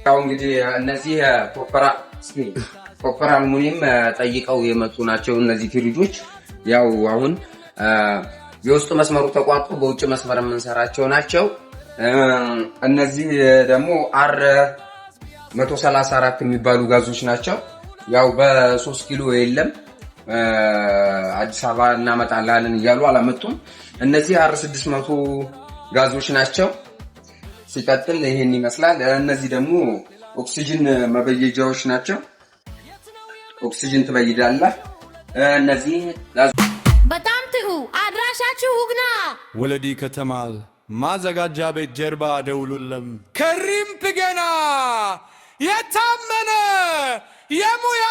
ያው እንግዲህ እነዚህ ኮፐር አልሙኒየም ጠይቀው የመጡ ናቸው። እነዚህ ፍሪጆች ያው አሁን የውስጥ መስመሩ ተቋርጦ በውጭ መስመር የምንሰራቸው ናቸው። እነዚህ ደግሞ አር 134 የሚባሉ ጋዞች ናቸው። ያው በ3 ኪሎ የለም አዲስ አበባ እናመጣላለን እያሉ አላመጡም። እነዚህ አር 600 ጋዞች ናቸው። ሲቀጥል ይሄን ይመስላል። እነዚህ ደግሞ ኦክሲጅን መበየጃዎች ናቸው። ኦክሲጅን ትበይዳለህ። እነዚህ በጣም ትሁ አድራሻችሁ ሁግና ወለዲ ከተማል ማዘጋጃ ቤት ጀርባ ደውሉልም። ከሪም ገና የታመነ የሙያ